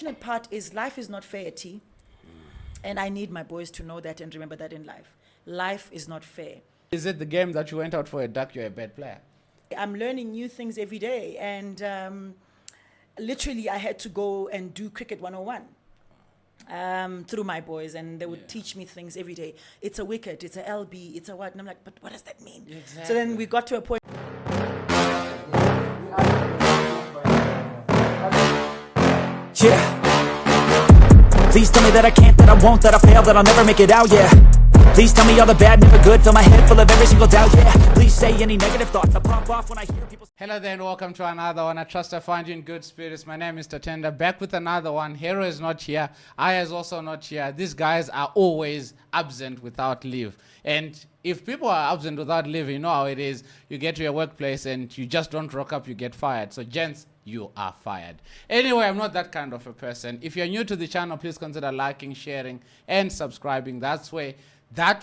unfortunate part is life is not fair, T. And I need my boys to know that and remember that in life. Life is not fair. Is it the game that you went out for a duck, you're a bad player? I'm learning new things every day. And literally, I had to go and do cricket 101 through my boys. And they would teach me things every day. It's a wicket, it's a LB, it's a what? And I'm like, but what does that mean? Exactly. So then we got to a point. Yeah. Please tell me that I can't, that I won't, that I fail, that I'll never make it out, yeah. Please tell me all the bad, never good, fill my head full of every single doubt, yeah. Please say any negative thoughts, I pop off when I hear people. Hello there and welcome to another one. I trust I find you in good spirits. My name is TATENDA, back with another one. Hero is not here. I is also not here. These guys are always absent without leave. And if people are absent without leave, you know how it is. You get to your workplace and you just don't rock up, you get fired. So gents, you are fired. Anyway, I'm not that kind of a person. If you're new to the channel, please consider liking, sharing, and subscribing. That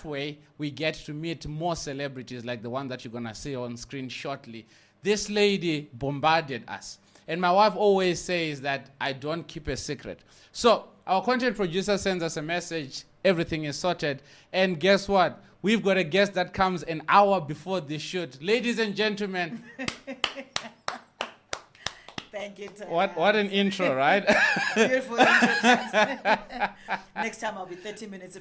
way, we get to meet more celebrities like the one that you're going to see on screen shortly. This lady bombarded us. And my wife always says that I don't keep a secret. So our content producer sends us a message. Everything is sorted. And guess what? We've got a guest that comes an hour before the shoot. Ladies and gentlemen. Thank you, Tanya. What an intro, right? Beautiful intro. Next time I'll be 30 minutes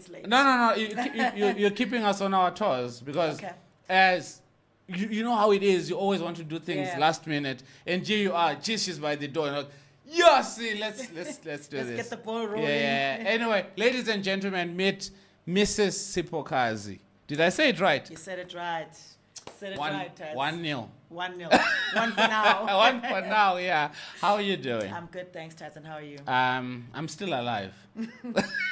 late. No. You're keeping us on our toes because as you know how it is, you always want to do things last minute. And here you are, she's by the door. And like, let's do this. Let's get the ball rolling. Yeah. Anyway, ladies and gentlemen, meet Mrs. Siphokazi. Did I say it right? You said it right. Said it 1-0. right, Taz. 1-0. 1-0. One for now. One for now, yeah. How are you doing? I'm good, thanks, Taz. And how are you? I'm still alive.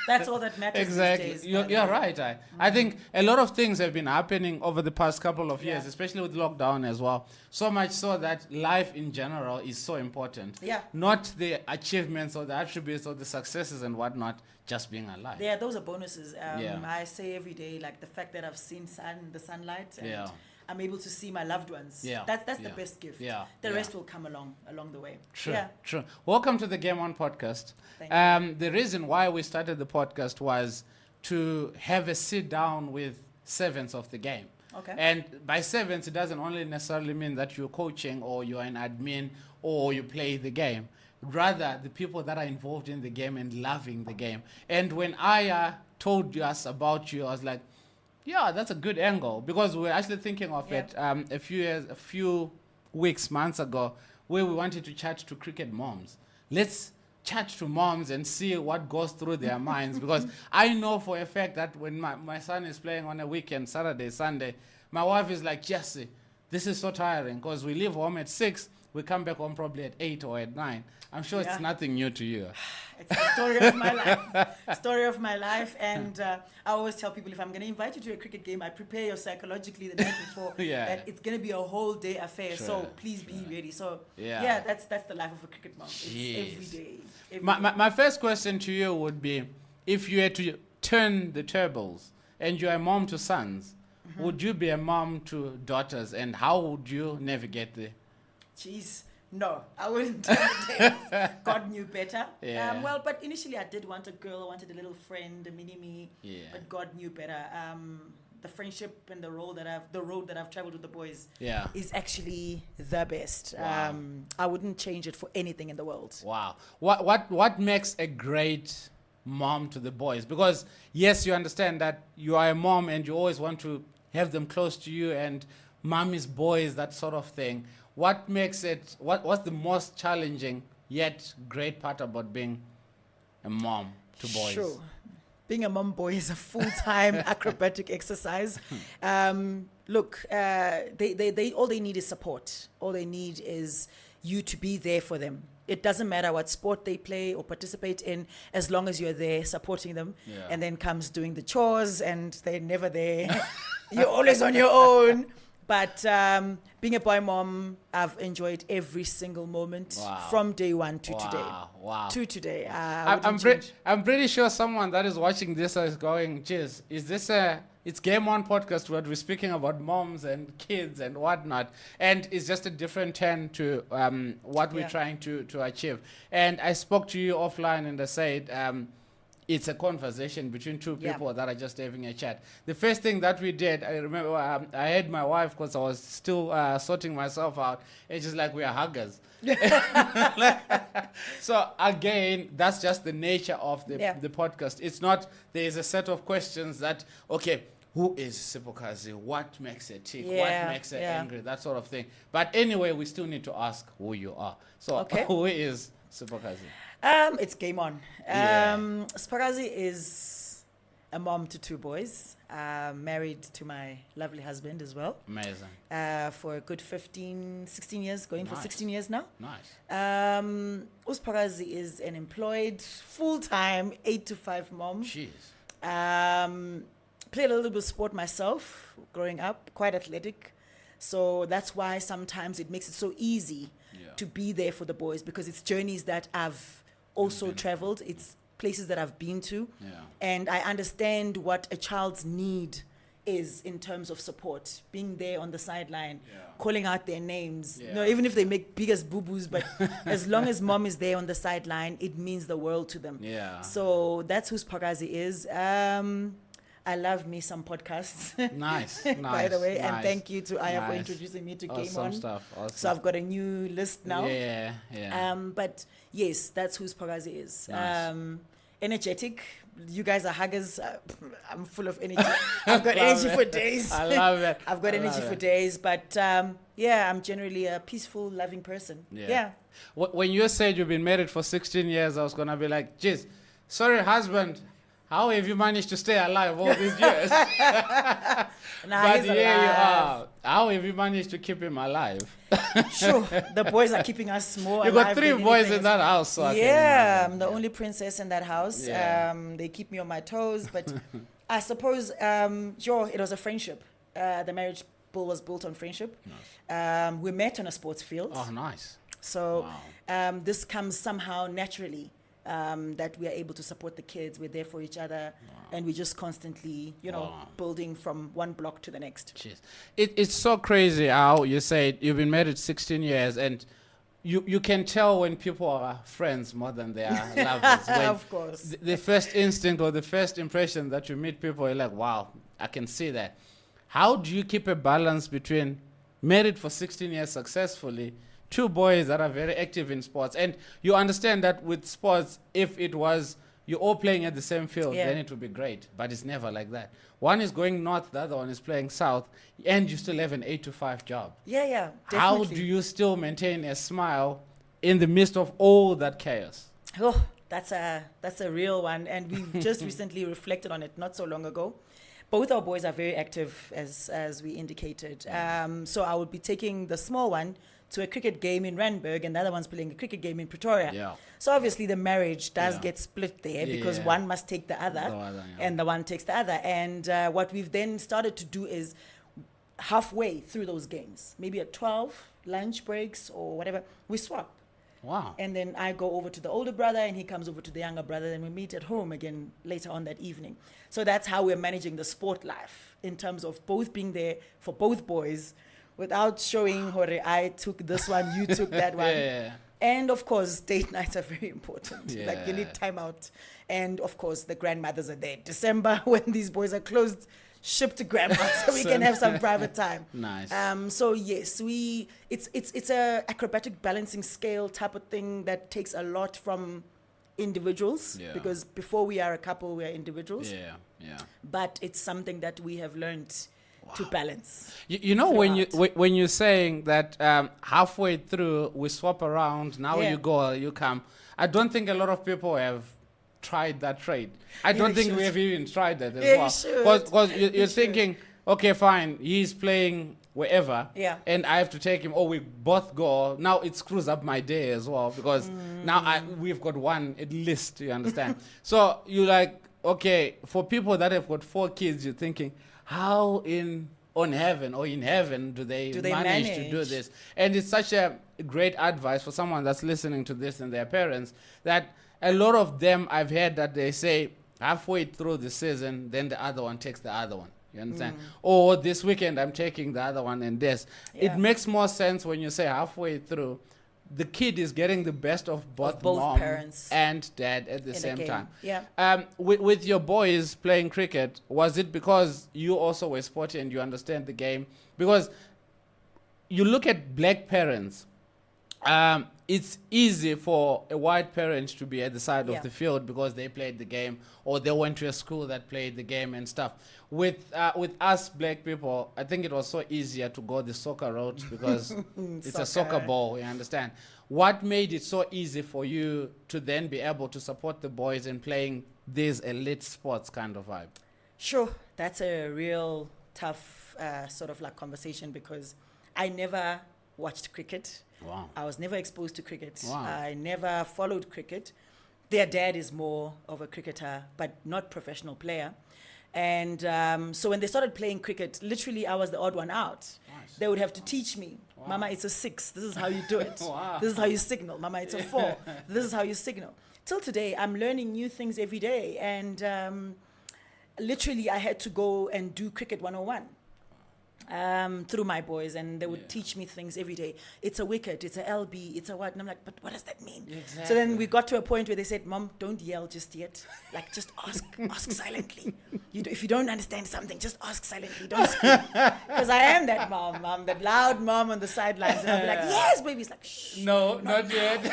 That's all that matters Exactly. these days. You're right. I think a lot of things have been happening over the past couple of years, especially with lockdown as well. So much so that life in general is so important. Yeah. Not the achievements or the attributes or the successes and whatnot, just being alive. Yeah, those are bonuses. I say every day, like the fact that I've seen the sunlight and I'm able to see my loved ones. Yeah. That's the best gift. Yeah. The rest will come along the way. True, Yeah. true. Welcome to the Game On podcast. Thank you. The reason why we started the podcast was to have a sit down with servants of the game. Okay. And by servants, it doesn't only necessarily mean that you're coaching or you're an admin or you play the game. Rather, the people that are involved in the game and loving the game. And when I told us about you, I was like, yeah, that's a good angle, because we were actually thinking of it a few weeks, months ago, where we wanted to chat to cricket moms. Let's chat to moms and see what goes through their minds, because I know for a fact that when my son is playing on a weekend, Saturday, Sunday, my wife is like, Jesse, this is so tiring, because we leave home at 6, we come back home probably at 8 or at 9. I'm sure it's nothing new to you. It's the story of my life. Story of my life. And I always tell people, if I'm going to invite you to a cricket game, I prepare you psychologically the night before. That it's going to be a whole day affair. Sure, so please be ready. So that's the life of a cricket mom. It's every day. My first question to you would be, if you had to turn the tables and you're a mom to sons, would you be a mom to daughters, and how would you navigate the... Jeez. No, I wouldn't tell the tales. God knew better. Yeah. But initially I did want a girl. I wanted a little friend, a mini-me. Yeah. But God knew better. The friendship and the road that I've traveled with the boys is actually the best. Wow. I wouldn't change it for anything in the world. Wow. What makes a great mom to the boys? Because yes, you understand that you are a mom and you always want to have them close to you and mommy's boys, that sort of thing. What makes it, what's the most challenging yet great part about being a mom to boys? Sure. Being a mom boy is a full-time acrobatic exercise. Look, they all they need is support. All they need is you to be there for them. It doesn't matter what sport they play or participate in, as long as you're there supporting them. Yeah. And then comes doing the chores, and they're never there. You're always on your own. But being a boy mom, I've enjoyed every single moment from day one to today. Wow. To today. I'm pretty sure someone that is watching this is going, geez, is this a It's Game On podcast where we're speaking about moms and kids and whatnot. And it's just a different turn to what we're trying to achieve. And I spoke to you offline and I said, it's a conversation between two people that are just having a chat. The first thing that we did, I remember I had my wife because I was still sorting myself out. And she's like, we are huggers. So again, that's just the nature of the podcast. It's not, there's a set of questions that, okay, who is Siphokazi? What makes her tick? What makes her angry? That sort of thing. But anyway, we still need to ask who you are. So who is Siphokazi? It's Game On. Siphokazi is a mom to 2 boys, married to my lovely husband as well. Amazing. For a good 16 years, going for 16 years now. Nice. Siphokazi is an employed, full-time, 8 to 5 mom. Jeez. Played a little bit of sport myself growing up, quite athletic. So that's why sometimes it makes it so easy to be there for the boys, because it's journeys that I've also traveled. It's places that I've been to. And I understand what a child's need is in terms of support. Being there on the sideline, calling out their names. You know, even if they make biggest boo-boos, but as long as mom is there on the sideline, it means the world to them. So that's who Siphokazi is. I love me some podcasts. Nice. By the way, nice. And thank you to Aya for introducing me to Game On. Awesome. So I've got a new list now. Yeah. But yes, that's who Siphokazi is. Nice. Energetic. You guys are huggers. I'm full of energy. I've got energy for days. I love it. I've got energy for days. But I'm generally a peaceful, loving person. Yeah. When you said you've been married for 16 years, I was going to be like, geez, sorry, husband. How have you managed to stay alive all these years? But here you are. How have you managed to keep him alive? Sure. The boys are keeping us more alive. You got 3 boys in that house. So I'm the only princess in that house. They keep me on my toes. But I suppose, it was a friendship. The marriage was built on friendship. Nice. We met on a sports field. Oh, nice. So this comes somehow naturally. That we are able to support the kids. We're there for each other. And we're just constantly, building from one block to the next. Jeez. It's so crazy how you said you've been married 16 years and you can tell when people are friends more than they are lovers. Of course. The first instinct or the first impression that you meet people, you're like, wow, I can see that. How do you keep a balance between married for 16 years successfully, 2 boys that are very active in sports, and you understand that with sports, if it was you're all playing at the same field, then it would be great. But it's never like that. One is going north, the other one is playing south, and you still have an 8 to 5 job. Definitely. How do you still maintain a smile in the midst of all that chaos? Oh, that's a real one, and we've just recently reflected on it not so long ago. Both our boys are very active, as we indicated. So I would be taking the small one to a cricket game in Randburg, and the other one's playing a cricket game in Pretoria. So obviously the marriage does get split there because one must take the other, and the one takes the other. And what we've then started to do is halfway through those games, maybe at 12, lunch breaks or whatever, we swap. Wow. And then I go over to the older brother and he comes over to the younger brother, and we meet at home again later on that evening. So that's how we're managing the sport life in terms of both being there for both boys without showing, Hore, I took this one, you took that one. And of course, date nights are very important. Like you need time out. And of course, the grandmothers are there. December, when these boys are closed, ship to grandma so we can have some private time. Nice. So yes, it's a acrobatic balancing scale type of thing that takes a lot from individuals, because before we are a couple, we are individuals. But it's something that we have learned to balance. You know, when you're saying that halfway through we swap around, now you go, you come. I don't think a lot of people have tried that trade. I don't think we have even tried that as well. Because you're thinking, okay, fine, he's playing wherever, and I have to take him, or we both go. Now it screws up my day as well, because now we've got one at least, you understand? So you're like, okay, for people that have got 4 kids, you're thinking, how in heaven do they manage to do this? And it's such a great advice for someone that's listening to this and their parents, that a lot of them I've heard that they say halfway through the season, then the other one takes the other one. You understand? Or this weekend I'm taking the other one and this. Yeah. It makes more sense when you say halfway through, the kid is getting the best of both mom parents and dad at the in a same game. time. Yeah. With your boys playing cricket, was it because you also were sporty and you understand the game? Because you look at black parents, it's easy for a white parent to be at the side Yeah. of the field because they played the game or they went to a school that played the game and stuff. With us black people, I think it was so easier to go the soccer route because it's a soccer ball, you understand? What made it so easy for you to then be able to support the boys in playing these elite sports kind of vibe? Sure, that's a real tough sort of like conversation because I never watched cricket. Wow. I was never exposed to cricket. Wow. I never followed cricket. Their dad is more of a cricketer, but not professional player. And so when they started playing cricket, literally I was the odd one out. Nice. They would have to teach me, Mama, it's a 6. This is how you do it. Wow. This is how you signal. Mama, it's a 4. This is how you signal. Till today, I'm learning new things every day. And literally I had to go and do cricket 101. Through my boys, and they would teach me things every day. It's a wicket, it's a LB, it's a what? And I'm like, but what does that mean? Exactly. So then we got to a point where they said, Mom, don't yell just yet. Like, just ask silently. If you don't understand something, just ask silently. Don't scream. Because I am that mom. I'm that loud mom on the sidelines. And I'll be like, yes, baby. It's like, shh. No, not yet.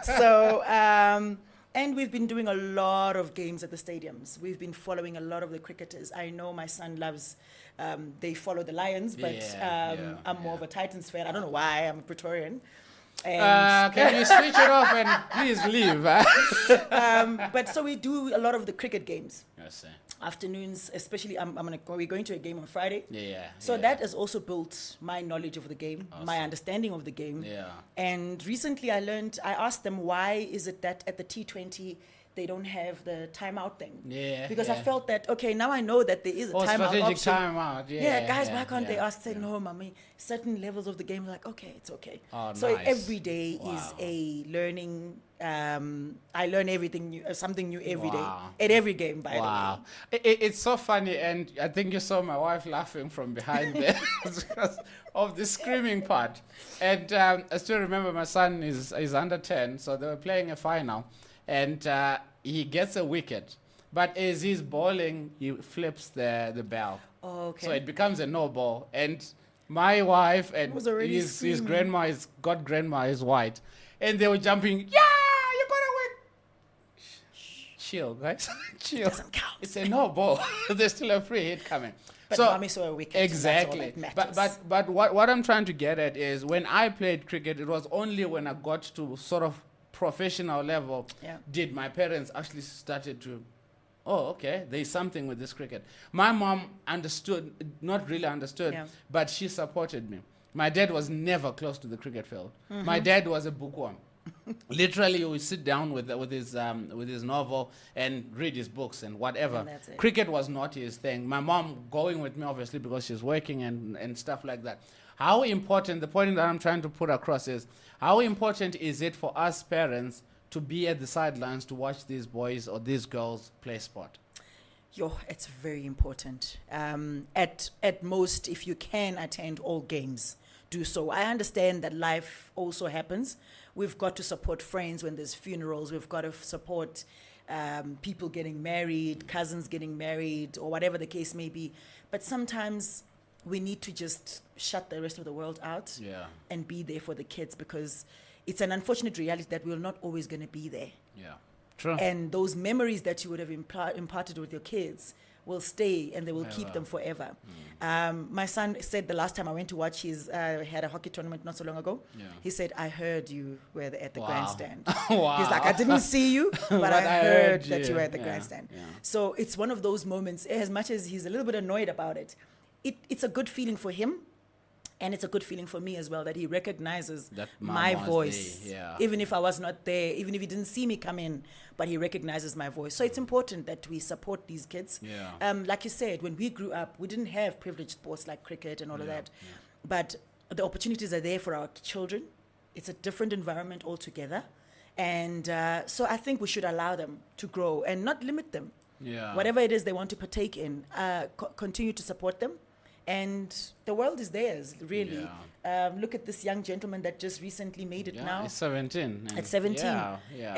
So, and we've been doing a lot of games at the stadiums. We've been following a lot of the cricketers. I know my son loves, they follow the Lions, but I'm more of a Titans fan. I don't know why, I'm a Praetorian. And Can you switch it off and please leave? but so we do a lot of the cricket games. Yes, sir. Afternoons, especially, we're going to a game on Friday. Yeah. So that has also built my knowledge of the game, my understanding of the game. Yeah. And recently I asked them, why is it that at the T20 they don't have the timeout thing? Yeah. Because I felt that, okay, now I know that there is a timeout strategic option. timeout. Yeah, guys, why can't they ask? Say, no, mommy, certain levels of the game, like, okay, it's okay. Oh, so nice. every day is a learning. I learn everything new, something new every day at every game. By the way, It's so funny, and I think you saw my wife laughing from behind there because of the screaming part. And I still remember my son is under 10, so they were playing a final, and he gets a wicket. But as he's bowling, he flips the bell. Oh, okay. So it becomes a no ball. And my wife and Was already his screaming. grandma is white. And they were jumping, yeah, you're going to win. Chill, guys. Chill. doesn't count. It's a no ball. There's still a free hit coming. But so, mommy saw a wicket. exactly. And that's all that matters. But what I'm trying to get at is when I played cricket, it was only when I got to sort of professional level did my parents actually started to, oh, okay, there's something with this cricket. My mom understood, not really understood, but she supported me. My dad was never close to the cricket field. My dad was a bookworm. Literally, he would sit down with his novel and read his books and whatever. And that's it. Cricket was not his thing. My mom going with me, obviously, because she's working and stuff like that. How important, the point that I'm trying to put across is, how important is it for us parents to be at the sidelines to watch these boys or these girls play sport? It's very important. At most, if you can attend all games, do so. I understand that life also happens. We've got to support friends when there's funerals. We've got to support people getting married, cousins getting married, or whatever the case may be. But sometimes we need to just shut the rest of the world out and be there for the kids, because it's an unfortunate reality that we're not always going to be there. Yeah, true. And those memories that you would have imparted with your kids will stay, and they will keep them forever. My son said the last time I went to watch his, had a hockey tournament not so long ago. He said, I heard you were at the grandstand. Wow. He's like, I didn't see you, but I heard that you were at the Yeah, grandstand. yeah. So it's one of those moments, as much as he's a little bit annoyed about it, it's a good feeling for him. And it's a good feeling for me as well that he recognizes That mom my was voice, there, even if I was not there, even if he didn't see me come in, but he recognizes my voice. So it's important that we support these kids. Like you said, when we grew up, we didn't have privileged sports like cricket and all of that. But the opportunities are there for our children. It's a different environment altogether. And so I think we should allow them to grow and not limit them. Yeah. Whatever it is they want to partake in, continue to support them. And the world is theirs, really. Look at this young gentleman that just recently made it now. He's 17. At 17. Yeah.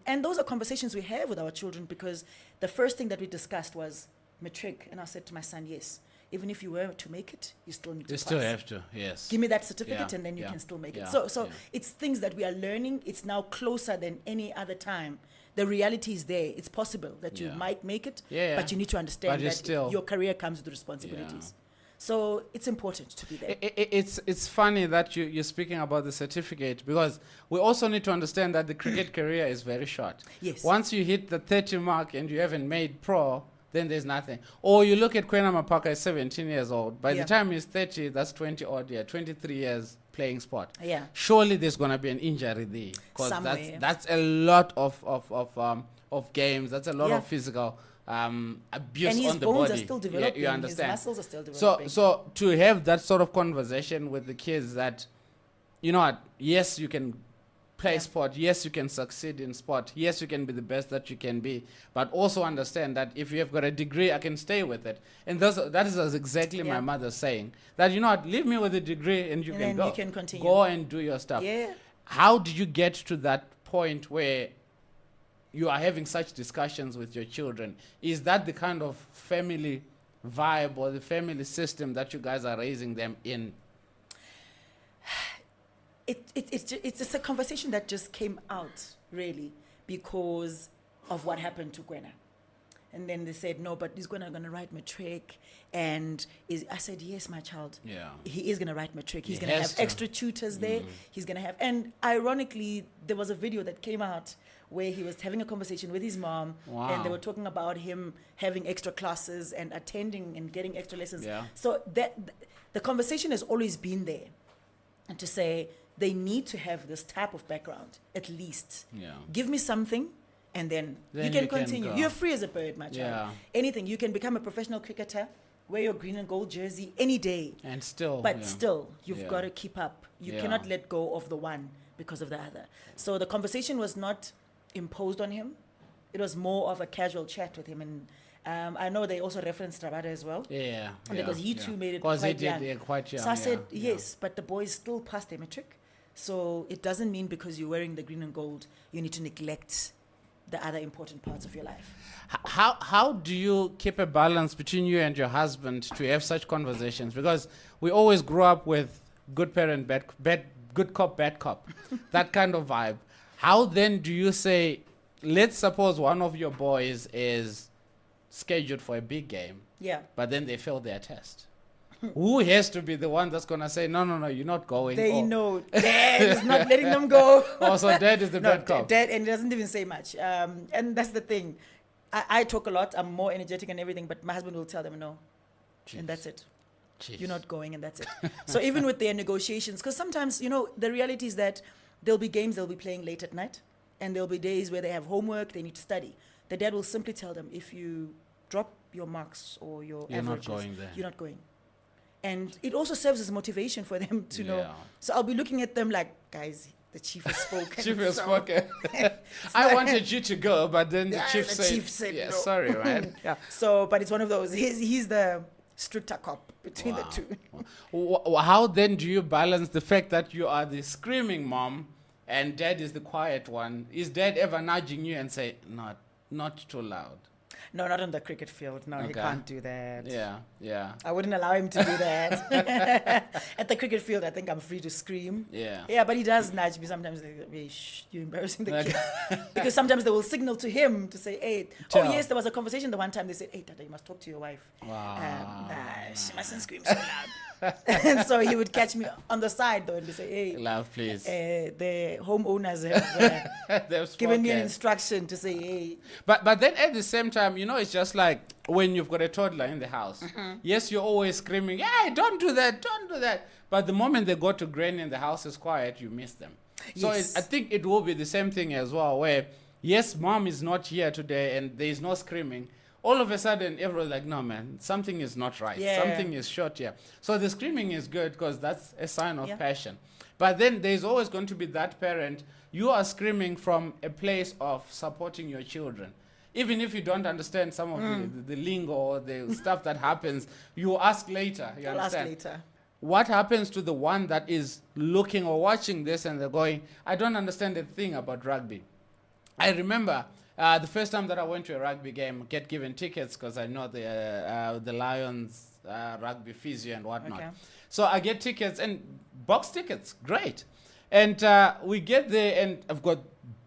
And those are conversations we have with our children, because the first thing that we discussed was matric. And I said to my son, yes, even if you were to make it, you still need to pass. You still have to, yes. Give me that certificate and then you can still make it. So it's things that we are learning. It's now closer than any other time. The reality is there. It's possible that you might make it, but you need to understand that your career comes with responsibilities. So it's important to be there. It's funny that you're speaking about the certificate, because we also need to understand that the cricket career is very short. Yes. Once you hit the 30 mark and you haven't made pro, then there's nothing. Or you look at Kwena Mapaka, is 17 years old. By the time he's 30, that's 20 odd years, 23 years playing sport. Yeah. Surely there's going to be an injury there, because that's a lot of games. That's a lot of physical abuse and his on the bones body. are still developing. You understand? His muscles are still developing. So to have that sort of conversation with the kids that, you know what, yes, you can play sport. Yes, you can succeed in sport. Yes, you can be the best that you can be. But also understand that if you have got a degree, I can stay with it. And that is exactly my mother saying. That, you know what, leave me with a degree and you can go. You can continue. Go and do your stuff. Yeah. How did you get to that point where you are having such discussions with your children? Is that the kind of family vibe or the family system that you guys are raising them in? It's just a conversation that just came out, really, because of what happened to Kwena. And then they said, no, but he's going to write matric. And I said, yes, my child. Yeah. He is going to write matric. He's going to have extra tutors there. He's going to have... And ironically, there was a video that came out where he was having a conversation with his mom. Wow. And they were talking about him having extra classes and attending and getting extra lessons. Yeah. So the conversation has always been there. And to say... they need to have this type of background, at least. Yeah. Give me something, and then you can continue. You're free as a bird, my child. Anything. You can become a professional cricketer, wear your green and gold jersey any day. And still. But still, you've got to keep up. You cannot let go of the one because of the other. So the conversation was not imposed on him. It was more of a casual chat with him. And I know they also referenced Rabada as well. Yeah. Because he too made it quite young. Quite young. So I said, yes, but the boys still passed their matric. So it doesn't mean because you're wearing the green and gold, you need to neglect the other important parts of your life. How do you keep a balance between you and your husband to have such conversations? Because we always grew up with good parent, good cop, bad cop, that kind of vibe. How then do you say, let's suppose one of your boys is scheduled for a big game, but then they fail their test. Who has to be the one that's going to say, no, you're not going? They know. Dad is not letting them go. So dad is the bad cop. Dad, and he doesn't even say much. And that's the thing. I talk a lot. I'm more energetic and everything, but my husband will tell them no. Jeez. And that's it. Jeez. You're not going, and that's it. So even with their negotiations, because sometimes, the reality is that there'll be games they'll be playing late at night, and there'll be days where they have homework, they need to study. The dad will simply tell them, if you drop your marks or your averages, not going there. You're not going. And it also serves as motivation for them to know. So I'll be looking at them like, guys, the chief has spoken. Chief has spoken. I wanted you to go, but then the chief said no. Sorry, right? So, but it's one of those. He's the stricter cop between the two. How then do you balance the fact that you are the screaming mom and dad is the quiet one? Is dad ever nudging you and say, not too loud? No, not on the cricket field. No, he can't do that. Yeah. I wouldn't allow him to do that. At the cricket field, I think I'm free to scream. Yeah, but he does nudge me sometimes. Like, hey, shh, you're embarrassing the kids. Because sometimes they will signal to him to say, hey, yes, there was a conversation the one time they said, hey, Tata, you must talk to your wife. Wow. She mustn't scream so loud. And so he would catch me on the side though and say, hey, love, please. The homeowners have given me an instruction to say, hey. But then at the same time, it's just like when you've got a toddler in the house. Yes, you're always screaming, hey, don't do that. But the moment they go to granny and the house is quiet, you miss them. So I think it will be the same thing as well, where yes, mom is not here today and there is no screaming. All of a sudden, everyone's like, no, man, something is not right. Something is short here. So the screaming is good because that's a sign of passion. But then there's always going to be that parent. You are screaming from a place of supporting your children. even if you don't understand some of the lingo or the stuff that happens, you ask later. You I'll ask understand? later. What happens to the one that is looking or watching this and they're going, I don't understand a thing about rugby. I remember the first time that I went to a rugby game, get given tickets because I know the Lions rugby physio and whatnot. Okay. So I get tickets and box tickets, great. And we get there and I've got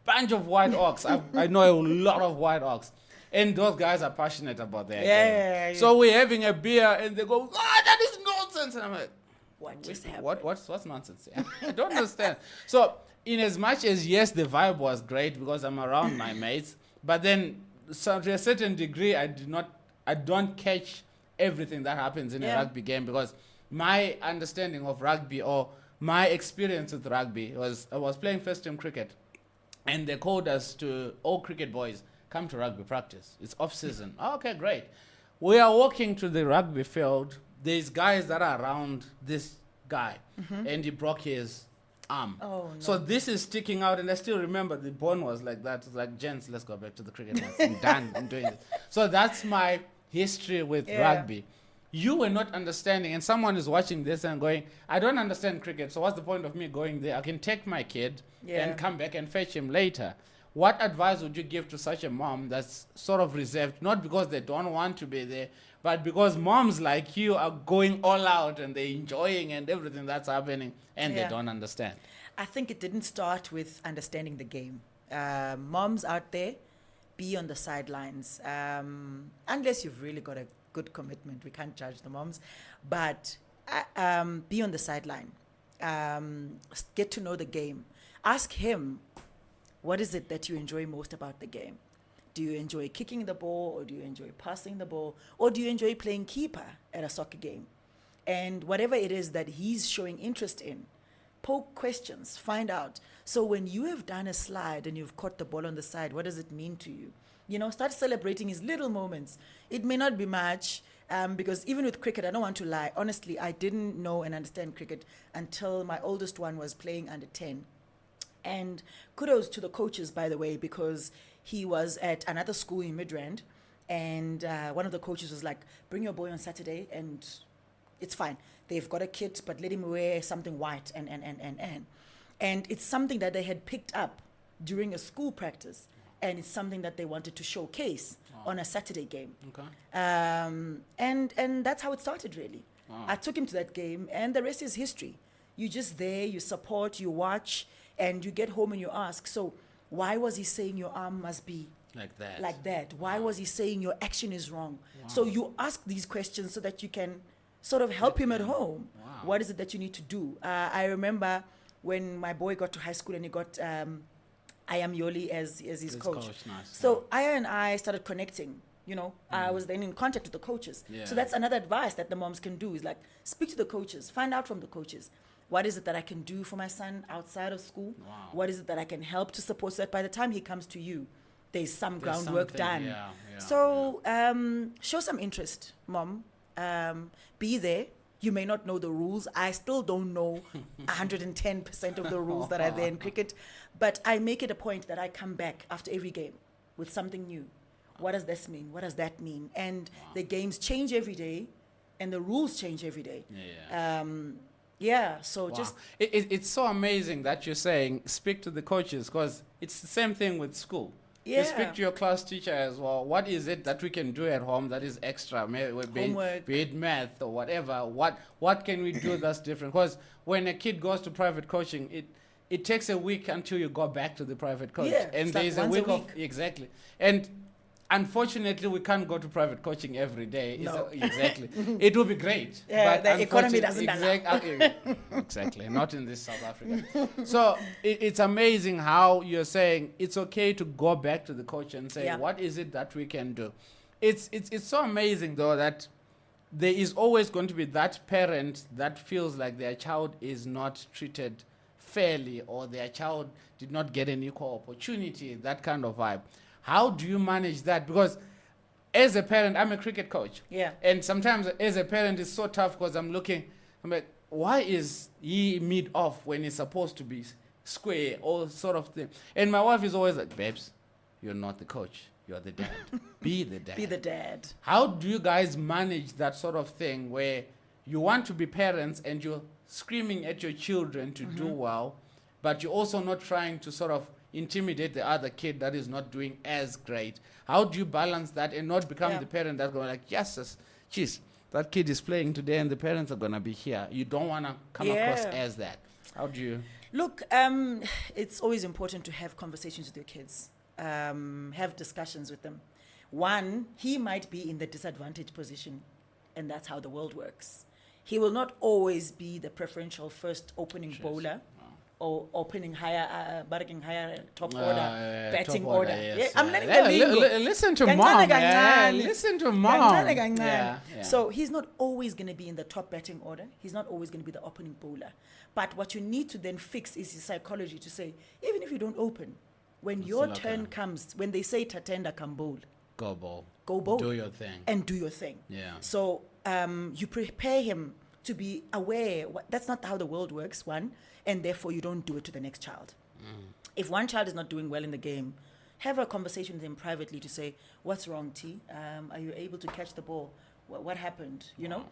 bunch of white ox. I know a lot of white ox. And those guys are passionate about their game. Yeah. So we're having a beer and they go, that is nonsense. And I'm like, What just happened? what's nonsense? I don't understand. So in as much as, yes, the vibe was great because I'm around my mates, but then to a certain degree, I don't catch everything that happens in a rugby game because my understanding of rugby or my experience with rugby was I was playing first team cricket and they called us to all cricket boys, come to rugby practice. It's off season. Okay, great. We are walking to the rugby field. There's guys that are around this guy and he broke his arm. Oh, no. So this is sticking out and I still remember the bone was like that. It's like, gents, let's go back to the cricket match. I'm done. I'm doing it. So that's my history with rugby. You were not understanding and someone is watching this and going, I don't understand cricket. So what's the point of me going there? I can take my kid and come back and fetch him later. What advice would you give to such a mom that's sort of reserved, not because they don't want to be there, but because moms like you are going all out and they're enjoying and everything that's happening and they don't understand? I think it didn't start with understanding the game. Moms out there, be on the sidelines. Unless you've really got a good commitment, we can't judge the moms, but be on the sideline. Get to know the game. Ask him, what is it that you enjoy most about the game? Do you enjoy kicking the ball, or do you enjoy passing the ball, or do you enjoy playing keeper at a soccer game? And whatever it is that he's showing interest in, poke questions, find out. So when you have done a slide and you've caught the ball on the side, what does it mean to you? You know, start celebrating his little moments. It may not be much, because even with cricket, I don't want to lie. Honestly, I didn't know and understand cricket until my oldest one was playing under 10. And kudos to the coaches, by the way, because he was at another school in Midrand, and one of the coaches was like, bring your boy on Saturday, and it's fine. They've got a kit, but let him wear something white, and it's something that they had picked up during a school practice, and it's something that they wanted to showcase on a Saturday game. Okay. And that's how it started, really. I took him to that game, and the rest is history. You're just there, you support, you watch, and you get home and you ask, so why was he saying your arm must be like that? Why was he saying your action is wrong? So you ask these questions so that you can sort of help him at home. What is it that you need to do? I remember when my boy got to high school and he got Aya Yoli as his coach. Nice. So Aya and I started connecting. You know, I was then in contact with the coaches. So that's another advice that the moms can do is like, speak to the coaches, find out from the coaches. What is it that I can do for my son outside of school? What is it that I can help to support so that by the time he comes to you, there's some groundwork done. So show some interest, mom. Be there. You may not know the rules. I still don't know 110% of the rules that are there in cricket. But I make it a point that I come back after every game with something new. What does this mean? What does that mean? And the games change every day and the rules change every day. So just... It's so amazing that you're saying speak to the coaches, because it's the same thing with school. You speak to your class teacher as well. What is it that we can do at home that is extra? Be it math or whatever. What can we do that's different? Because when a kid goes to private coaching, it takes a week until you go back to the private coach. And there's like a week of... Exactly. And unfortunately, we can't go to private coaching every day. No. Exactly. It would be great. But the economy doesn't allow. Exactly. Not in this South Africa. So it's amazing how you're saying it's okay to go back to the coach and say, what is it that we can do? It's so amazing, though, that there is always going to be that parent that feels like their child is not treated fairly or their child did not get an equal opportunity, that kind of vibe. How do you manage that? Because as a parent, I'm a cricket coach. And sometimes as a parent, it's so tough because I'm like, why is he mid-off when he's supposed to be square, all sort of thing? And my wife is always like, babes, you're not the coach. you're the dad. Be the dad. Be the dad. How do you guys manage that sort of thing where you want to be parents and you're screaming at your children to do well, but you're also not trying to sort of intimidate the other kid that is not doing as great? How do you balance that and not become the parent that's going like, yes, geez, that kid is playing today and the parents are going to be here. You don't want to come across as that. How do you? Look, it's always important to have conversations with your kids, have discussions with them. One, he might be in the disadvantaged position, and that's how the world works. He will not always be the preferential first opening bowler or opening higher, batting higher top order, batting top order. Yes, I'm letting the lingo. Listen to Kancane, mom. kancane. Listen to mom. Kancane, kancane. Yeah. So he's not always going to be in the top batting order. He's not always going to be the opening bowler. But what you need to then fix is his psychology to say, even if you don't open, when your turn comes, when they say tatenda come bowl, Go bowl. go bowl. Do your thing. And do your thing. Yeah. So you prepare him to be aware. That's not how the world works, one, and therefore you don't do it to the next child. If one child is not doing well in the game, have a conversation with him privately to say, what's wrong, T? Are you able to catch the ball? What happened? You know?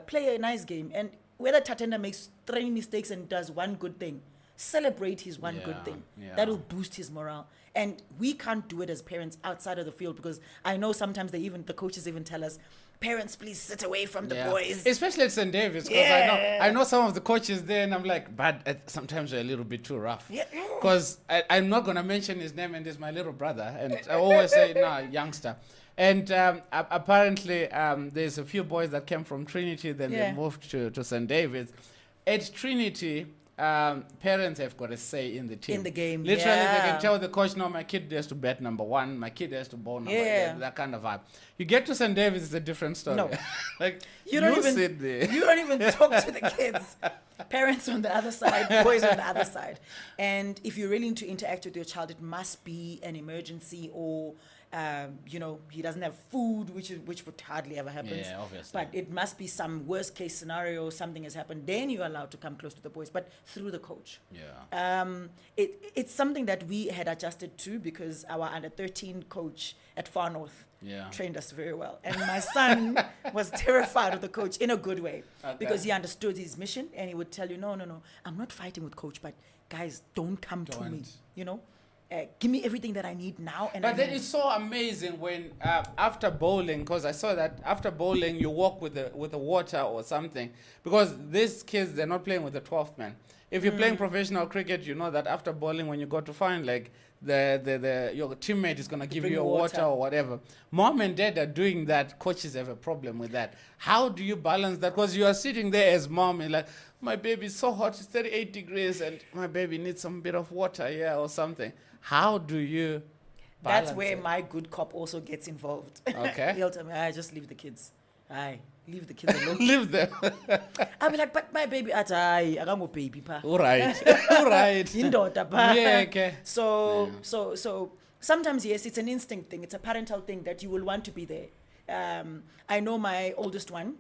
Play a nice game. And whether Tatenda makes 3 mistakes and does one good thing, celebrate his one good thing. Yeah. That will boost his morale. And we can't do it as parents outside of the field, because I know sometimes the coaches even tell us, parents, please sit away from the boys. Especially at St. David's, because I know some of the coaches there, and I'm like, but sometimes they're a little bit too rough. Because I'm not going to mention his name, and he's my little brother. And I always say, no, youngster. And apparently, there's a few boys that came from Trinity, then they moved to St. David's. At Trinity, parents have got a say in the team. In the game, Literally, they can tell the coach, no, my kid has to bat number 1, my kid has to bowl number 8, that kind of vibe. You get to St. David's, it's a different story. No. Like, you don't even sit there. You don't even talk to the kids. Parents on the other side, boys on the other side. And if you're really to interact with your child, it must be an emergency, or he doesn't have food, which would hardly ever happen. Yeah, obviously. But it must be some worst case scenario, something has happened. Then you're allowed to come close to the boys, but through the coach. Yeah. It's something that we had adjusted to, because our under 13 coach at Far North trained us very well. And my son was terrified of the coach in a good way, because he understood his mission, and he would tell you, no, I'm not fighting with coach, but guys, don't come to me, give me everything that I need now. And but then it's so amazing when after bowling, because I saw that after bowling you walk with the water or something, because these kids, they're not playing with the 12th man. If you're playing professional cricket, you know that after bowling, when you go to find like your teammate is going to give you a water or whatever. Mom and dad are doing that. Coaches have a problem with that. How do you balance that? Because you are sitting there as mom and like, my baby's so hot, it's 38 degrees and my baby needs some bit of water, or something. How do you balance That's where it? my good cop also gets involved. Okay. He'll tell me, just leave the kids. Leave the kids alone. Leave them. I'll be like, but my baby, I got more baby, pa. All right. Indoda, pa. Yeah, okay. So sometimes, yes, it's an instinct thing. It's a parental thing that you will want to be there. I know my oldest one,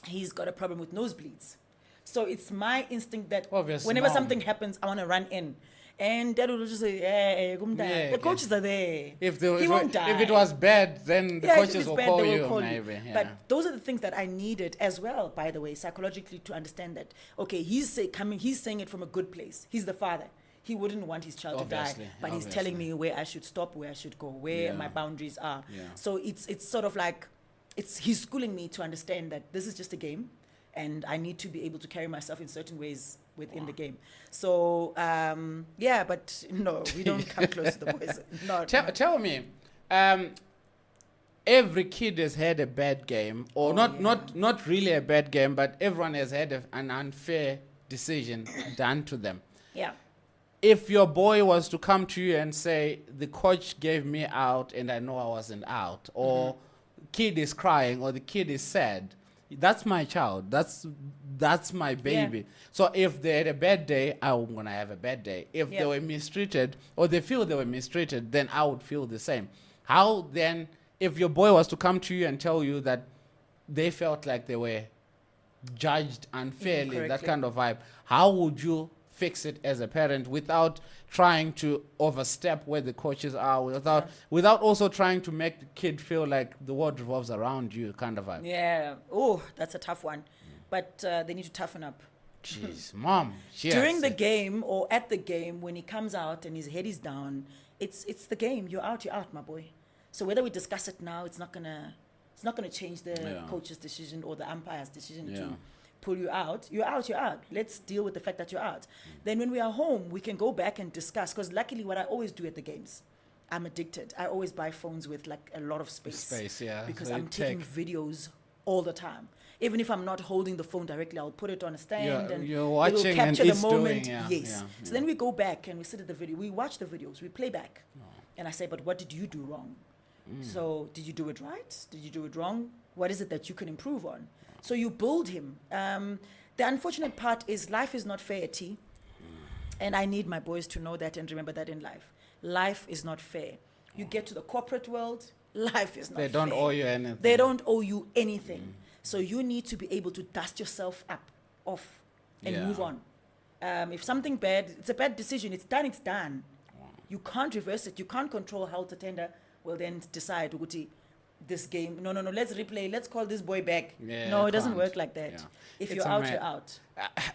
he's got a problem with nosebleeds. So it's my instinct that whenever something happens, I want to run in. And dad will just say, hey, the coaches are there. He won't die. If it was bad, then the coaches will call you. Maybe. But those are the things that I needed as well, by the way, psychologically, to understand that, okay, he's saying it from a good place. He's the father. He wouldn't want his child to die. But he's telling me where I should stop, where I should go, where my boundaries are. Yeah. So it's sort of like, he's schooling me to understand that this is just a game, and I need to be able to carry myself in certain ways within the game. So, but no, we don't come close to the boys. Tell me, every kid has had a bad game, or not really a bad game, but everyone has had an unfair decision done to them. Yeah. If your boy was to come to you and say, the coach gave me out and I know I wasn't out, or kid is crying, or the kid is sad, that's my child. That's my baby. Yeah. So if they had a bad day, I'm going to have a bad day. If they were mistreated, or they feel they were mistreated, then I would feel the same. How then, if your boy was to come to you and tell you that they felt like they were judged unfairly, that kind of vibe, how would you fix it as a parent without trying to overstep where the coaches are without also trying to make the kid feel like the world revolves around you, kind of vibe. Yeah. Oh, that's a tough one. But they need to toughen up. Jeez, mom. During the game or at the game, when he comes out and his head is down, it's the game. You're out, my boy. So whether we discuss it now, it's not gonna change the coach's decision or the umpire's decision to pull you out. You're out. Let's deal with the fact that you're out. Then when we are home, we can go back and discuss. Because luckily, what I always do at the games, I'm addicted. I always buy phones with like a lot of space. Because so I'm taking videos all the time. Even if I'm not holding the phone directly, I'll put it on a stand and you're watching it'll capture and the it's moment. doing, So then we go back and we sit at the video. We watch the videos. We play back. And I say, but what did you do wrong? So did you do it right? Did you do it wrong? What is it that you can improve on? So you build him. The unfortunate part is life is not fair, T. And I need my boys to know that and remember that in life. Life is not fair. You get to the corporate world, life is not fair. They don't owe you anything. They don't owe you anything. So you need to be able to dust yourself off, and move on. If something bad, it's a bad decision. It's done, it's done. You can't reverse it. You can't control how TATENDA will then decide, Uguti, this game. No, let's replay. Let's call this boy back. No, it doesn't work like that. If It's you're out, you're out.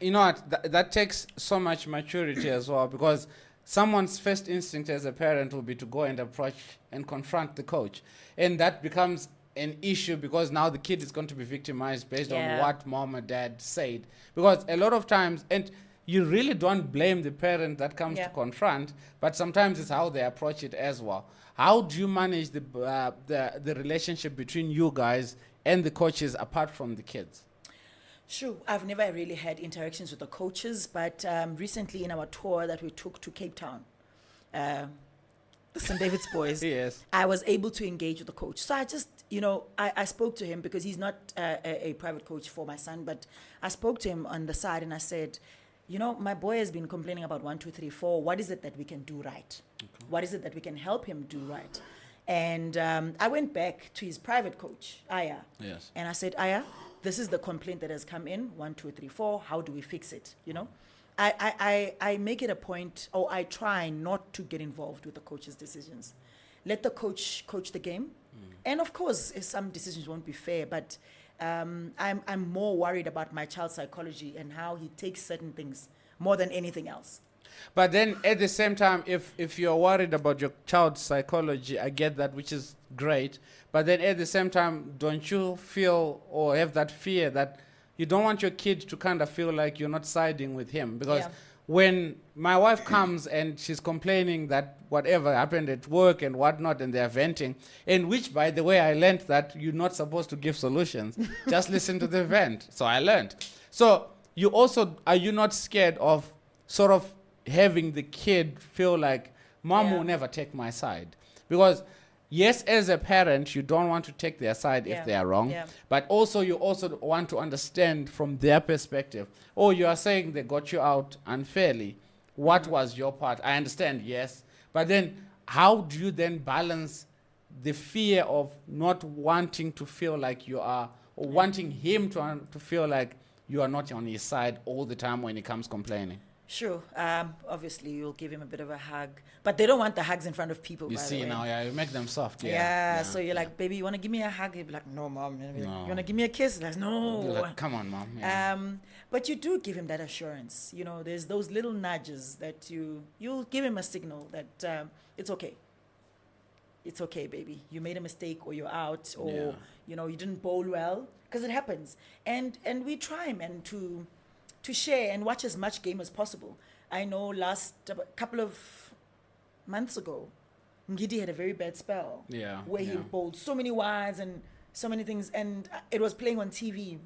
You know what? That takes so much maturity as well, because someone's first instinct as a parent will be to go and approach and confront the coach. And that becomes an issue because now the kid is going to be victimized based on what mom or dad said. Because a lot of times, and you really don't blame the parent that comes to confront, but sometimes it's how they approach it as well. How do you manage the relationship between you guys and the coaches apart from the kids? Sure. I've never really had interactions with the coaches, but recently in our tour that we took to Cape Town, the St. David's boys, I was able to engage with the coach. So I just, I spoke to him because he's not a private coach for my son, but I spoke to him on the side and I said, my boy has been complaining about 1, 2, 3, 4. What is it that we can do right? Okay. What is it that we can help him do right? And I went back to his private coach, Aya. Yes. And I said, Aya, this is the complaint that has come in, 1, 2, 3, 4. How do we fix it? I make it a point, or I try not to get involved with the coach's decisions. Let the coach the game. And of course, some decisions won't be fair, but I'm more worried about my child's psychology and how he takes certain things more than anything else. But then at the same time, if you're worried about your child's psychology, I get that, which is great. But then at the same time, don't you feel or have that fear that you don't want your kid to kind of feel like you're not siding with him? Because when my wife comes and she's complaining that whatever happened at work and whatnot, and they're venting, in which, by the way, I learned that you're not supposed to give solutions. Just listen to the vent. So I learned. So are you not scared of sort of having the kid feel like mom will never take my side? Because yes, as a parent, you don't want to take their side if they are wrong, but also you also want to understand from their perspective. Oh, you are saying they got you out unfairly. What was your part? I understand, yes. But then how do you then balance the fear of not wanting to feel like you are, or wanting him to feel like you are not on his side all the time when he comes complaining? Sure. Obviously, you'll give him a bit of a hug. But they don't want the hugs in front of people, You by see the way. now, you make them soft. So you're like, baby, you want to give me a hug? He'll be like, no, mom. You want to give me a kiss? Like, no. You're like, come on, mom. But you do give him that assurance. There's those little nudges that you'll give him a signal that it's okay. It's okay, baby. You made a mistake, or you're out, or, you didn't bowl well. Because it happens. And we try, man, to share and watch as much game as possible. I know a couple of months ago, Ngidi had a very bad spell. Where he bowled so many wides and so many things, and it was playing on TV.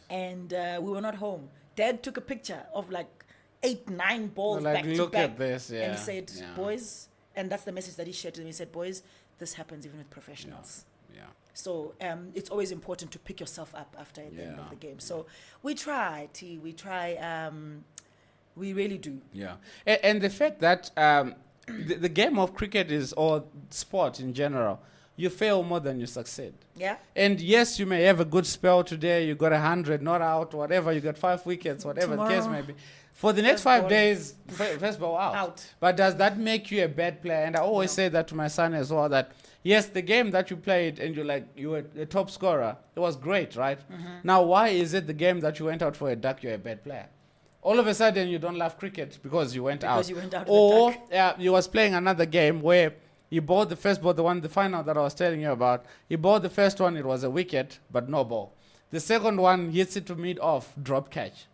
And we were not home. Dad took a picture of like 8, 9 balls back to back. Look at this, And he said, boys, and that's the message that he shared to me. He said, boys, this happens even with professionals. So it's always important to pick yourself up after the end of the game. So we try, T. We try. We really do. Yeah. And the fact that the game of cricket or sport in general, you fail more than you succeed. Yeah. And yes, you may have a good spell today. You got 100, not out, whatever. You got 5 wickets, whatever the case may be. For the next First 5 ball. days, first ball out. Out. But does that make you a bad player? And I always say that to my son as well, that yes, the game that you played and you were the top scorer, it was great, right? Now, why is it the game that you went out for a duck, you're a bad player? All of a sudden, you don't love cricket because you went out. Because you went out with a Or duck. you was playing another game where you bowled the first ball, the final that I was telling you about. You bowled the first one, it was a wicket, but no ball. The second one hits it to mid-off, drop catch.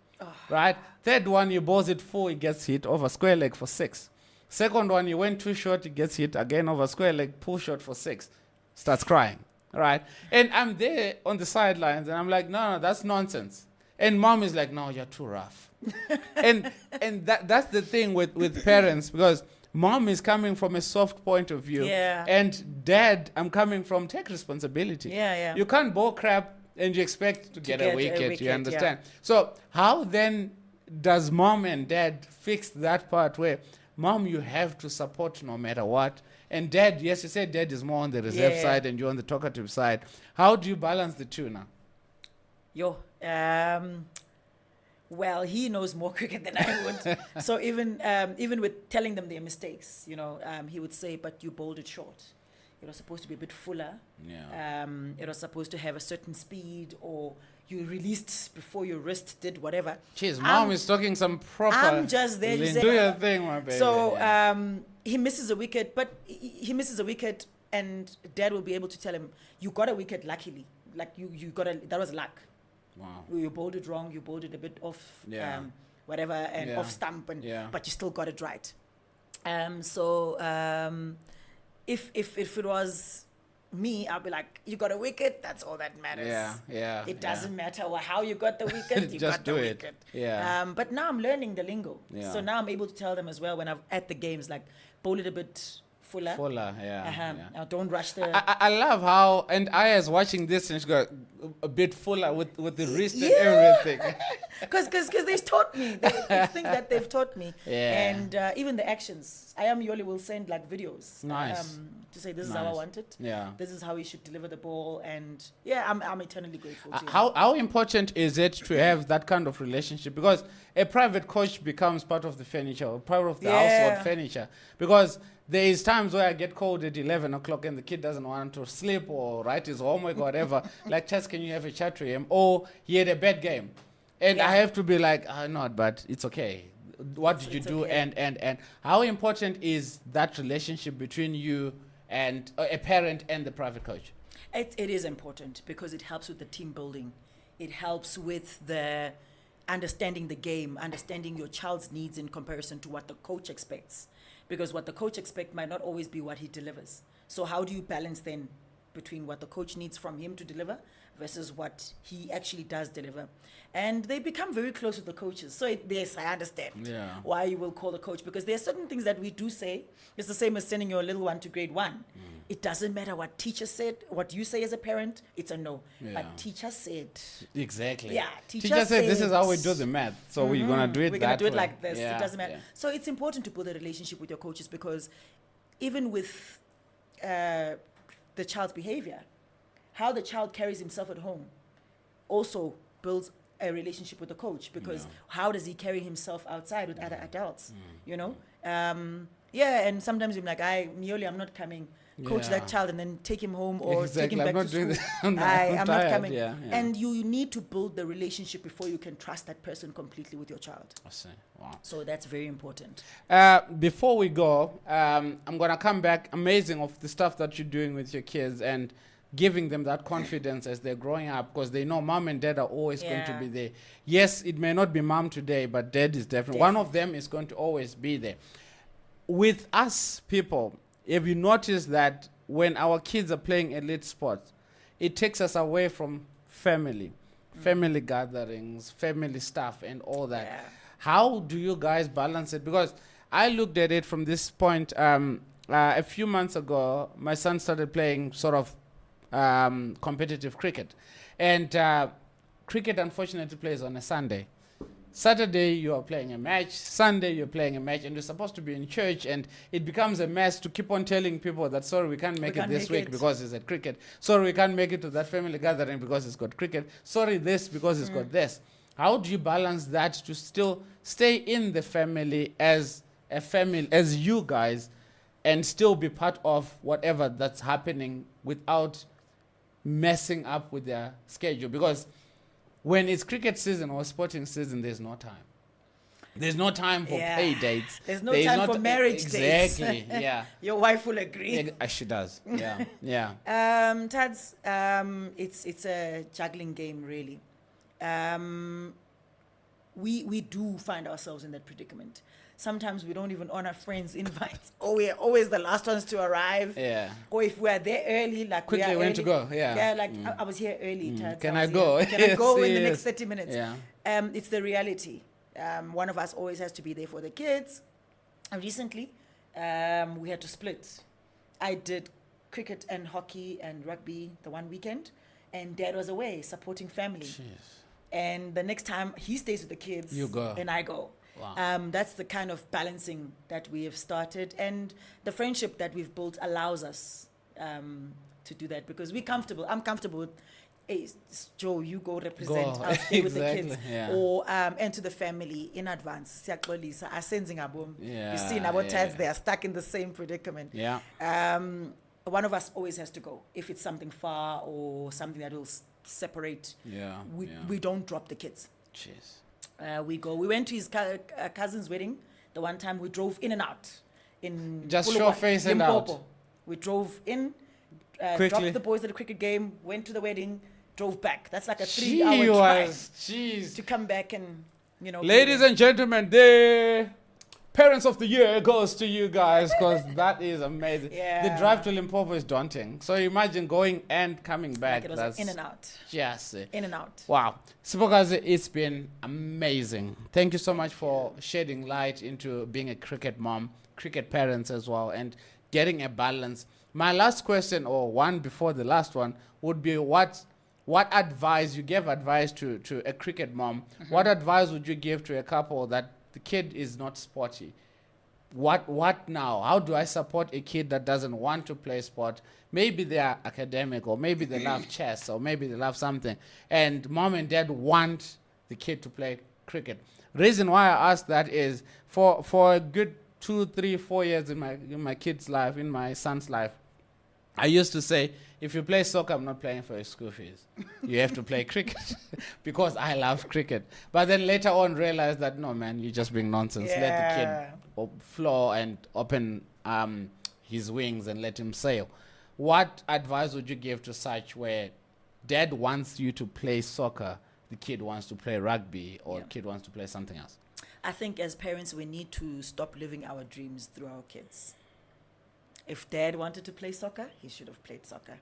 Right? Third one, you balls it full, it gets hit over square leg for 6. Second one, you went too short, it gets hit again over square leg, pull shot for 6. Starts crying. Right? And I'm there on the sidelines, and I'm like, no, that's nonsense. And mom is like, no, you're too rough. and that's the thing with parents, because mom is coming from a soft point of view. Yeah. And dad, I'm coming from take responsibility. Yeah. You can't bowl crap and you expect to get a wicket, you understand? So how then does mom and dad fix that part where mom, you have to support no matter what, and dad, yes, you said dad is more on the reserve side and you're on the talkative side. How do you balance the two now? Well, he knows more cricket than I would. So even with telling them their mistakes, he would say, but you bowled it short. It was supposed to be a bit fuller. Yeah. It was supposed to have a certain speed, or you released before your wrist did whatever. Jeez, mom is talking some proper. I'm just there to say, do your thing, my baby. So he misses a wicket, but he misses a wicket, and dad will be able to tell him, you got a wicket luckily. Like you got that was luck. Wow. You bowled it wrong, you bowled it a bit off, Yeah. whatever, and Yeah. off stump, but you still got it right. If it was me, I'll be like, you got a wicket, that's all that matters. Yeah. It doesn't matter how you got the wicket, you Just got the do it. wicket. Yeah. But now I'm learning the lingo. Yeah. So now I'm able to tell them as well when I'm at the games, like, bowl it a bit fuller. Yeah. Now don't rush the... I love how, and I was watching this and she got a bit fuller with the wrist and everything. Because they've taught me. It's things that they've taught me. Yeah. And even the actions. I am Yoli will send like videos. Nice. To say this is how I want it. Yeah. This is how he should deliver the ball. And I'm eternally grateful to him. How important is it to have that kind of relationship? Because a private coach becomes part of the furniture, or part of the household furniture. Because there is times where I get called at 11 o'clock and the kid doesn't want to sleep or write his homework or whatever. Like, Chas, can you have a chat to him? Or he had a bad game. And I have to be like, not, but it's okay. What did you do? Okay. And how important is that relationship between you and a parent and the private coach? It is important because it helps with the team building. It helps with the understanding the game, understanding your child's needs in comparison to what the coach expects. Because what the coach expects might not always be what he delivers. So how do you balance then between what the coach needs from him to deliver versus what he actually does deliver? And they become very close with the coaches. So yes, I understand why you will call the coach, because there are certain things that we do say. It's the same as sending your little one to grade 1. It doesn't matter what teacher said, what you say as a parent, it's a no. But teacher said. Exactly. Yeah, teacher said this is how we do the math. So we're going to do it We're that going to do it way. like this. Yeah, It doesn't matter. yeah. So it's important to build a relationship with your coaches, because even with the child's behavior, how the child carries himself at home also builds a relationship with the coach, because how does he carry himself outside with other adults, and sometimes I'm like, I'm not coming, coach that child and then take him home or take him Exactly. back I'm not to doing school. this. I'm not tired. coming. Yeah. And you need to build the relationship before you can trust that person completely with your child. I see. Wow. So that's very important. Before we go, I'm going to come back. Amazing of the stuff that you're doing with your kids and giving them that confidence as they're growing up, because they know mom and dad are always going to be there. Yes, it may not be mom today, but dad is definitely. One of them is going to always be there. With us people, have you noticed that when our kids are playing elite sports, it takes us away from family gatherings, family stuff, and all that? Yeah. How do you guys balance it? Because I looked at it from this point. A few months ago, my son started playing sort of competitive cricket. And cricket, unfortunately, plays on a Sunday. Saturday, you are playing a match. Sunday, you're playing a match. And you're supposed to be in church. And it becomes a mess to keep on telling people that, sorry, we can't make it this week because it's at cricket. Sorry, we can't make it to that family gathering because it's got cricket. Sorry, this because it's got this. How do you balance that to still stay in the family as a family, as you guys, and still be part of whatever that's happening without messing up with their schedule? Because when it's cricket season or sporting season, there's no time. There's no time for play dates. There's no time for marriage dates. Exactly, yeah. Your wife will agree. Yeah, she does, yeah, yeah. Tads, it's a juggling game, really. We do find ourselves in that predicament. Sometimes we don't even honor friends' invites, or we're always the last ones to arrive. Yeah. Or if we're there early, like quickly when to go. Yeah. Yeah, like I was here early. Tads, Can I go? Can I go in the next 30 minutes? Yeah. It's the reality. One of us always has to be there for the kids. And recently, we had to split. I did cricket and hockey and rugby the one weekend, and Dad was away supporting family. Jeez. And the next time he stays with the kids, You go. and I go. Wow. That's the kind of balancing that we have started, and the friendship that we've built allows us to do that, because we're comfortable. I'm comfortable with, hey, Joe, you go represent. Go. I'll stay with the Exactly, kids, yeah. or and to the family in advance. Siyaxolisa, asenzing abo. Yeah, You see, our Tads, yeah. they are stuck in the same predicament. Yeah. One of us always has to go if it's something far or something that will separate. Yeah. We don't drop the kids. Jeez. We go. We went to his cousin's wedding. The one time we drove in and out. In Just Polokwane, show face and Limpopo. out. We drove in, Quickly. dropped the boys at the cricket game, went to the wedding, drove back. That's like a 3-hour drive Jeez. to come back and, you know. Ladies and gentlemen, the Parents of the Year goes to you guys, because that is amazing. Yeah. The drive to Limpopo is daunting. So imagine going and coming back. Like it was That's in and out. just In and out. wow. Siphokazi, it's been amazing. Thank you so much for shedding light into being a cricket mom, cricket parents as well, and getting a balance. My last question, or one before the last one, would be what advice, you gave advice to a cricket mom, what advice would you give to a couple that the kid is not sporty? What now? How do I support a kid that doesn't want to play sport? Maybe they are academic, or maybe they love chess, or maybe they love something, and mom and dad want the kid to play cricket. Reason why I ask that is for a good 2, 3, 4 years in my kid's life, in my son's life, I used to say, if you play soccer, I'm not playing for your school fees. You have to play cricket because I love cricket. But then later on realized that, no, man, you're just being nonsense. Let the kid floor and open his wings and let him sail. What advice would you give to such where dad wants you to play soccer, the kid wants to play rugby, or kid wants to play something else? I think as parents, we need to stop living our dreams through our kids. If dad wanted to play soccer, he should have played soccer.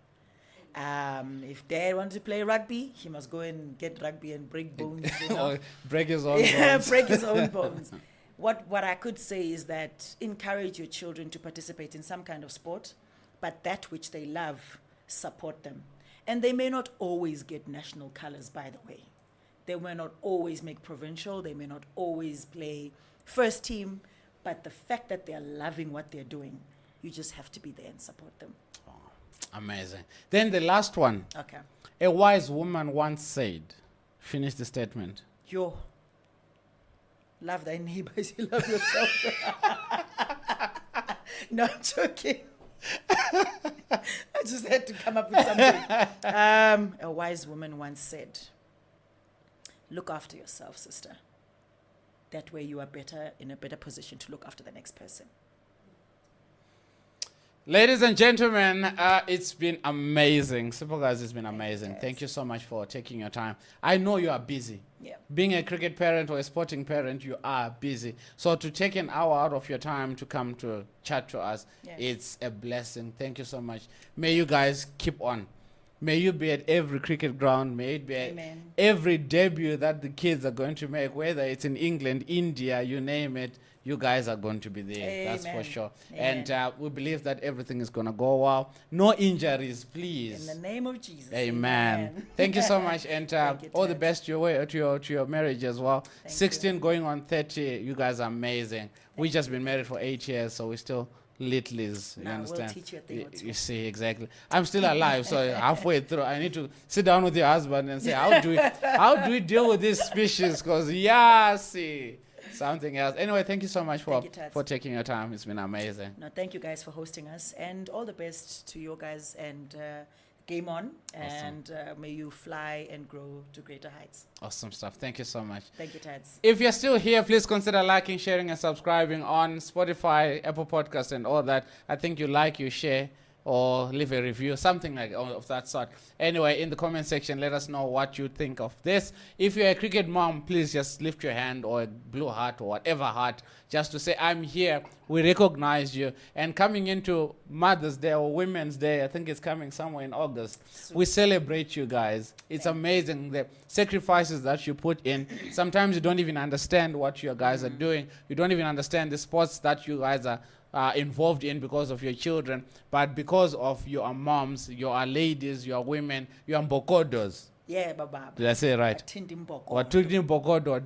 If dad wanted to play rugby, he must go and get rugby and break bones. You know? Or break his own bones. Break his own bones. What I could say is that encourage your children to participate in some kind of sport, but that which they love, support them. And they may not always get national colors, by the way. They may not always make provincial. They may not always play first team. But the fact that they're loving what they're doing, you just have to be there and support them. Oh, amazing. Then the last one. Okay. A wise woman once said, finish the statement. Yo, love thy neighbor as you love yourself. No, I'm joking. I just had to come up with something. A wise woman once said, look after yourself, sister. That way you are in a better position to look after the next person. Ladies and gentlemen, it's been amazing. Siphokazi, it's been amazing. Thank you so much for taking your time. I know you are busy. Yeah. Being a cricket parent or a sporting parent, you are busy. So to take an hour out of your time to come to chat to us, it's a blessing. Thank you so much. May you guys keep on. May you be at every cricket ground. May it be at every debut that the kids are going to make, whether it's in England, India, you name it. You guys are going to be there. Amen. That's for sure. Amen. And we believe that everything is going to go well. No injuries, please. In the name of Jesus. Amen. Thank you so much. And all the best to your marriage as well. Thank 16 you. Going on 30. You guys are amazing. We just been married for 8 years, so we're still littlies. You Nah, we'll understand? teach you a thing or two. You see, exactly. I'm still alive, so halfway through, I need to sit down with your husband and say, how do we deal with this species? Because see, something else. Anyway, thank you so much for taking your time. It's been amazing. No, thank you guys for hosting us, and all the best to you guys, and game on. Awesome. And may you fly and grow to greater heights. Awesome stuff. Thank you so much. Thank you, Tads. If you're still here, please consider liking, sharing, and subscribing on Spotify, Apple Podcasts, and all that. I think you like, you share, or leave a review, something like of that sort. Anyway, in the comment section, let us know what you think of this. If you're a cricket mom, please just lift your hand or a blue heart or whatever heart, just to say, I'm here. We recognize you. And coming into Mother's Day or Women's Day, I think it's coming somewhere in August. We celebrate you guys. It's amazing, the sacrifices that you put in. Sometimes you don't even understand what you guys are doing. You don't even understand the sports that you guys are involved in because of your children, but because of you are moms, you are ladies, you are women, you are mbokodos. Yeah, baba. Did I say it right? Atindi mboko. Or mbokodo.